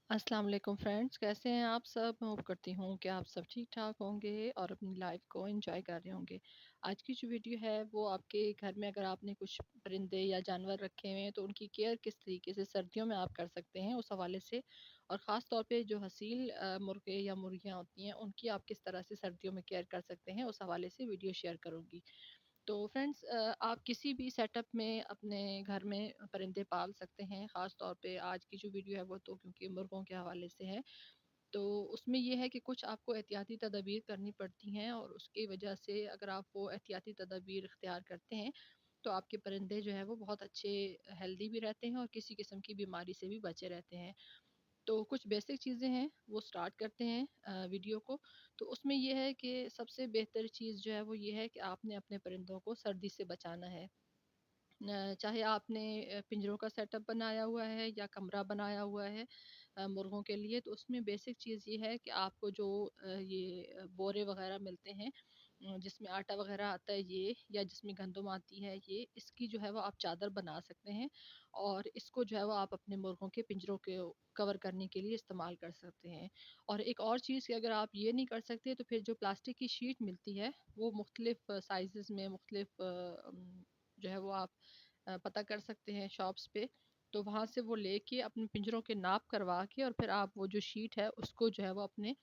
अस्सलाम वालेकुम फ्रेंड्स, कैसे हैं आप सब? मैं होप करती हूँ कि आप सब ठीक-ठाक होंगे और अपनी लाइफ को एंजॉय कर रहे होंगे। आज की जो वीडियो है वो आपके घर में अगर आपने कुछ परिंदे या जानवर रखे हुए हैं तो उनकी केयर किस तरीके से सर्दियों में आप कर सकते हैं उस हवाले से, और ख़ास तौर पे जो हसील मुर्गे या मुर्गियाँ होती हैं उनकी आप किस तरह से सर्दियों में केयर कर सकते हैं उस हवाले से वीडियो शेयर करूँगी। तो फ्रेंड्स, आप किसी भी सेटअप में अपने घर में परिंदे पाल सकते हैं। ख़ास तौर पे आज की जो वीडियो है वो तो क्योंकि मुर्गों के हवाले से है, तो उसमें ये है कि कुछ आपको एहतियाती तदाबीर करनी पड़ती हैं, और उसकी वजह से अगर आप वो एहतियाती तदाबीर इख्तियार करते हैं तो आपके परिंदे जो है वो बहुत अच्छे हेल्दी भी रहते हैं और किसी किस्म की बीमारी से भी बचे रहते हैं। तो कुछ बेसिक चीज़ें हैं, वो स्टार्ट करते हैं वीडियो को। तो उसमें ये है कि सबसे बेहतर चीज़ जो है वो ये है कि आपने अपने परिंदों को सर्दी से बचाना है। चाहे आपने पिंजरों का सेटअप बनाया हुआ है या कमरा बनाया हुआ है मुर्गों के लिए, तो उसमें बेसिक चीज़ ये है कि आपको जो बोरे वगैरह मिलते हैं, जिसमें आटा वगैरह आता है ये, या जिसमें गंदम आती है ये, इसकी जो है वो आप चादर बना सकते हैं, और इसको जो है वो आप अपने मुर्गों के पिंजरों के कवर करने के लिए इस्तेमाल कर सकते हैं। और एक और चीज़ कि अगर आप ये नहीं कर सकते तो फिर जो प्लास्टिक की शीट मिलती है वो मुख्तलिफ़ साइज़ेज़ में मुख्तलिफ़ जो है वो आप पता कर सकते हैं शॉप्स पे। तो वहाँ से वो लेके अपने पिंजरों के नाप करवा के और फिर आप वो जो शीट है उसको जो है वो अपने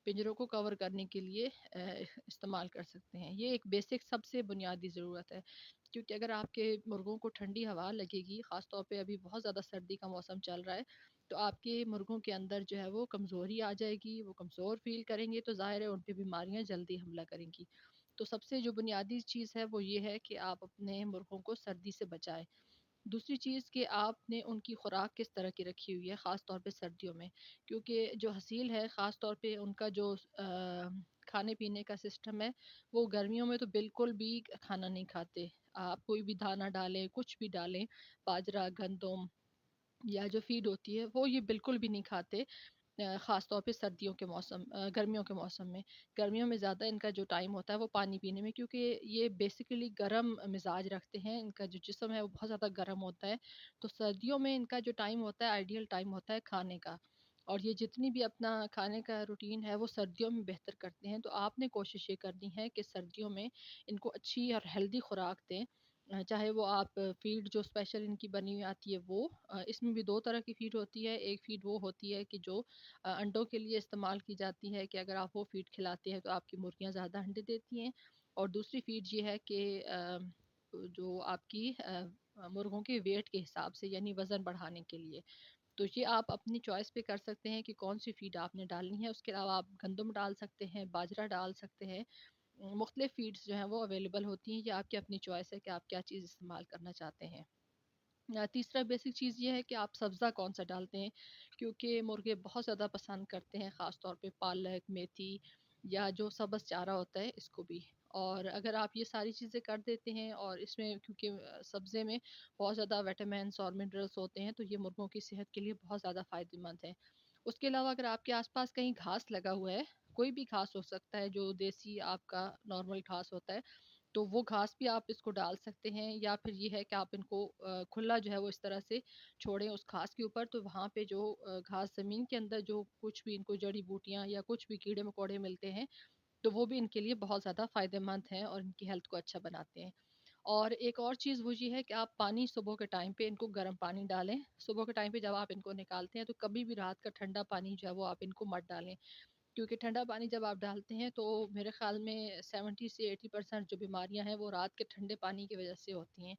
पिंजरों को कवर करने के लिए इस्तेमाल कर सकते हैं। ये एक बेसिक सबसे बुनियादी ज़रूरत है, क्योंकि अगर आपके मुर्गों को ठंडी हवा लगेगी, ख़ास तौर पे अभी बहुत ज़्यादा सर्दी का मौसम चल रहा है, तो आपके मुर्गों के अंदर जो है वो कमज़ोरी आ जाएगी, वो कमज़ोर फ़ील करेंगे तो ज़ाहिर है उन पे बीमारियाँ जल्दी हमला करेंगी। तो सबसे जो बुनियादी चीज़ है वो ये है कि आप अपने मुर्गों को सर्दी से बचाएँ। दूसरी चीज़ कि आपने उनकी खुराक किस तरह की रखी हुई है, ख़ास तौर पे सर्दियों में। क्योंकि जो हसील है ख़ास तौर पे उनका जो खाने-पीने का सिस्टम है, वो गर्मियों में तो बिल्कुल भी खाना नहीं खाते। आप कोई भी दाना डालें, कुछ भी डालें, बाजरा, गंदम या जो फ़ीड होती है, वो ये बिल्कुल भी नहीं खाते। ख़ास तौर पे सर्दियों के मौसम गर्मियों के मौसम में। गर्मियों में ज़्यादा इनका जो टाइम होता है वो पानी पीने में, क्योंकि ये बेसिकली गर्म मिज़ाज रखते हैं, इनका जो जिस्म है वो बहुत ज़्यादा गर्म होता है। तो सर्दियों में इनका जो टाइम होता है आइडियल टाइम होता है खाने का, और ये जितनी भी अपना खाने का रूटीन है वो सर्दियों में बेहतर करते हैं। तो आपने कोशिश ये करनी है कि सर्दियों में इनको अच्छी और हेल्दी खुराक दें। चाहे वो आप फ़ीड जो स्पेशल इनकी बनी हुई आती है वो, इसमें भी 2 तरह की फ़ीड होती है। एक फ़ीड वो होती है कि जो अंडों के लिए इस्तेमाल की जाती है, कि अगर आप वो फ़ीड खिलाते हैं तो आपकी मुर्गियाँ ज़्यादा अंडे देती हैं। और दूसरी फ़ीड ये है कि जो आपकी मुर्गों के वेट के हिसाब से, यानी वज़न बढ़ाने के लिए। तो ये आप अपनी चॉइस पे कर सकते हैं कि कौन-सी फ़ीड आपने डालनी है। उसके अलावा आप गंदम डाल सकते हैं, बाजरा डाल सकते हैं। मुख्तलिफ़ फ़ीड्स जो हैं वो अवेलेबल होती हैं, ये आपकी अपनी चॉइस है कि आप क्या चीज़ इस्तेमाल करना चाहते हैं। तीसरा बेसिक चीज़ ये है कि आप सब्ज़ा कौन-सा डालते हैं, क्योंकि मुर्गे बहुत ज़्यादा पसंद करते हैं, ख़ास तौर पे पालक, मेथी या जो सब्ज़ चारा होता है इसको भी। और अगर आप ये सारी चीज़ें कर देते हैं, और इसमें क्योंकि सब्ज़े में बहुत ज़्यादा विटामिन्स और मिनरल्स होते हैं, तो ये मुर्गों की सेहत के लिए बहुत ज़्यादा फ़ायदेमंद है। उसके अलावा अगर आपके आस-पास कहीं घास लगा हुआ है, कोई भी घास हो सकता है जो देसी आपका नॉर्मल घास होता है, तो वो घास भी आप इसको डाल सकते हैं, या फिर ये है कि आप इनको खुला जो है वो इस तरह से छोड़ें उस घास के ऊपर, तो वहाँ पे जो घास ज़मीन के अंदर जो कुछ भी इनको जड़ी-बूटियाँ या कुछ भी कीड़े-मकोड़े मिलते हैं, तो वो भी इनके लिए बहुत ज़्यादा फ़ायदेमंद हैं और इनकी हेल्थ को अच्छा बनाते हैं। और एक और चीज़ वो ये है कि आप पानी सुबह के टाइम पे इनको गर्म पानी डालें। सुबह के टाइम पे जब आप इनको निकालते हैं तो कभी भी रात का ठंडा पानी जो है वो आप इनको मत डालें। क्योंकि ठंडा पानी जब आप डालते हैं तो मेरे ख़्याल में 70 से 80% जो बीमारियाँ हैं वो रात के ठंडे पानी की वज़ह से होती हैं।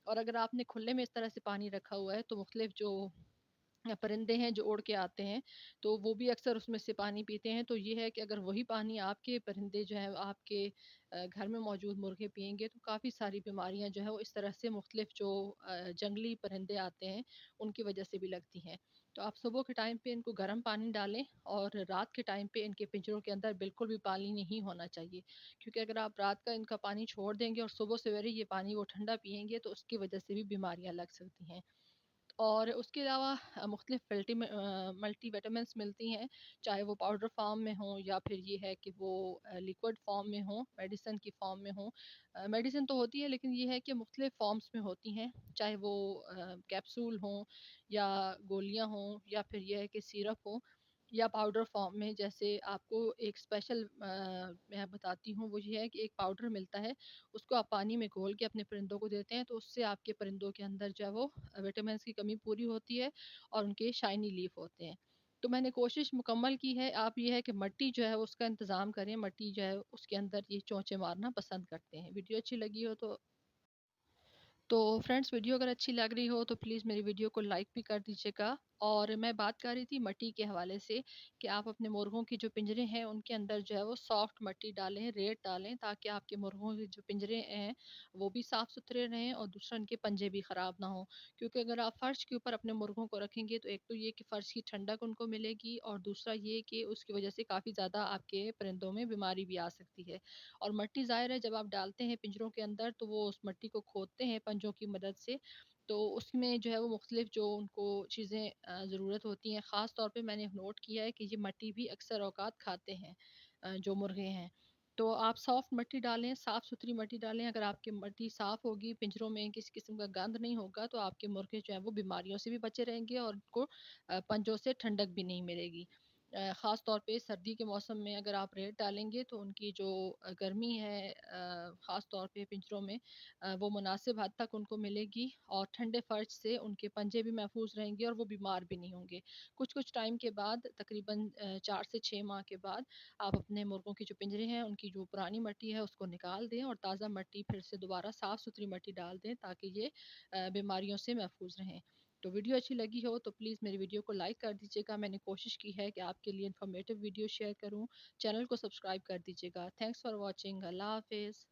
और अगर आपने खुले में इस तरह से पानी रखा हुआ है तो मुख्तलिफ़ जो परिंदे हैं जो उड़ के आते हैं, तो वो भी अक्सर उसमें से पानी पीते हैं। तो ये है कि अगर वही पानी आपके परिंदे जो हैं आपके घर में मौजूद मुर्गे पिएँगे तो काफ़ी सारी बीमारियाँ जो है वो इस तरह से मुख्तलिफ़ जो जंगली परिंदे आते हैं, उनकी वजह से भी लगती हैं। तो आप सुबह के टाइम पे इनको गर्म पानी डालें, और रात के टाइम पे इनके पिंजरों के अंदर बिल्कुल भी पानी नहीं होना चाहिए। क्योंकि अगर आप रात का इनका पानी छोड़ देंगे और सुबह सवेरे ये पानी वो ठंडा पिएँगे तो उसकी वजह से भी बीमारियाँ लग सकती हैं। اور اس کے علاوہ مختلف ملٹی وٹامنس ملتی ہیں، چاہے وہ پاؤڈر فارم میں ہوں یا پھر یہ ہے کہ وہ لیکوڈ فارم میں ہوں، میڈیسن کی فارم میں ہوں۔ میڈیسن تو ہوتی ہے لیکن یہ ہے کہ مختلف فارمز میں ہوتی ہیں، چاہے وہ کیپسول ہوں یا گولیاں ہوں یا پھر یہ ہے کہ سیرپ ہوں یا پاؤڈر فارم میں۔ جیسے آپ کو ایک اسپیشل میں بتاتی ہوں، وہ یہ ہے کہ ایک پاؤڈر ملتا ہے، اس کو آپ پانی میں گھول کے اپنے پرندوں کو دیتے ہیں تو اس سے آپ کے پرندوں کے اندر جو ہے وہ وٹامنس کی کمی پوری ہوتی ہے اور ان کے شائنی لیف ہوتے ہیں۔ تو میں نے کوشش مکمل کی ہے، آپ یہ ہے کہ مٹی جو ہے اس کا انتظام کریں، مٹی جو ہے اس کے اندر یہ چونچے مارنا پسند کرتے ہیں۔ ویڈیو اچھی لگی ہو تو فرینڈس، ویڈیو اگر اچھی لگ رہی ہو تو پلیز میری ویڈیو کو لائک بھی کر دیجیے گا۔ اور میں بات کر رہی تھی مٹی کے حوالے سے کہ آپ اپنے مرغوں کی جو پنجرے ہیں ان کے اندر جو ہے وہ سافٹ مٹی ڈالیں، ریت ڈالیں، تاکہ آپ کے مرغوں کے جو پنجرے ہیں وہ بھی صاف ستھرے رہیں اور دوسرا ان کے پنجے بھی خراب نہ ہوں۔ کیونکہ اگر آپ فرش کے اوپر اپنے مرغوں کو رکھیں گے تو ایک تو یہ کہ فرش کی ٹھنڈک ان کو ملے گی، اور دوسرا یہ کہ اس کی وجہ سے کافی زیادہ آپ کے پرندوں میں بیماری بھی آ سکتی ہے۔ اور مٹی ظاہر ہے جب آپ ڈالتے ہیں پنجروں کے اندر تو وہ اس مٹی کو کھودتے ہیں پنجوں کی مدد سے، تو اس میں جو ہے وہ مختلف جو ان کو چیزیں ضرورت ہوتی ہیں، خاص طور پہ میں نے نوٹ کیا ہے کہ یہ مٹی بھی اکثر اوقات کھاتے ہیں جو مرغے ہیں۔ تو آپ سافٹ مٹی ڈالیں، صاف ستھری مٹی ڈالیں۔ اگر آپ کی مٹی صاف ہوگی، پنجروں میں کسی قسم کا گند نہیں ہوگا تو آپ کے مرغے جو ہیں وہ بیماریوں سے بھی بچے رہیں گے اور ان کو پنجوں سے ٹھنڈک بھی نہیں ملے گی۔ خاص طور پہ سردی کے موسم میں اگر آپ ریت ڈالیں گے تو ان کی جو گرمی ہے خاص طور پہ پنجروں میں وہ مناسب حد تک ان کو ملے گی، اور ٹھنڈے فرش سے ان کے پنجے بھی محفوظ رہیں گے اور وہ بیمار بھی نہیں ہوں گے۔ کچھ ٹائم کے بعد تقریباً 4 سے 6 ماہ کے بعد آپ اپنے مرغوں کے جو پنجرے ہیں ان کی جو پرانی مٹی ہے اس کو نکال دیں اور تازہ مٹی پھر سے دوبارہ صاف ستھری مٹی ڈال دیں تاکہ یہ بیماریوں سے محفوظ رہیں۔ تو ویڈیو اچھی لگی ہو تو پلیز میری ویڈیو کو لائک کر دیجیے گا۔ میں نے کوشش کی ہے کہ آپ کے لیے انفارمیٹیو ویڈیو شیئر کروں۔ چینل کو سبسکرائب کر دیجیے گا۔ Thanks for watching. اللہ حافظ۔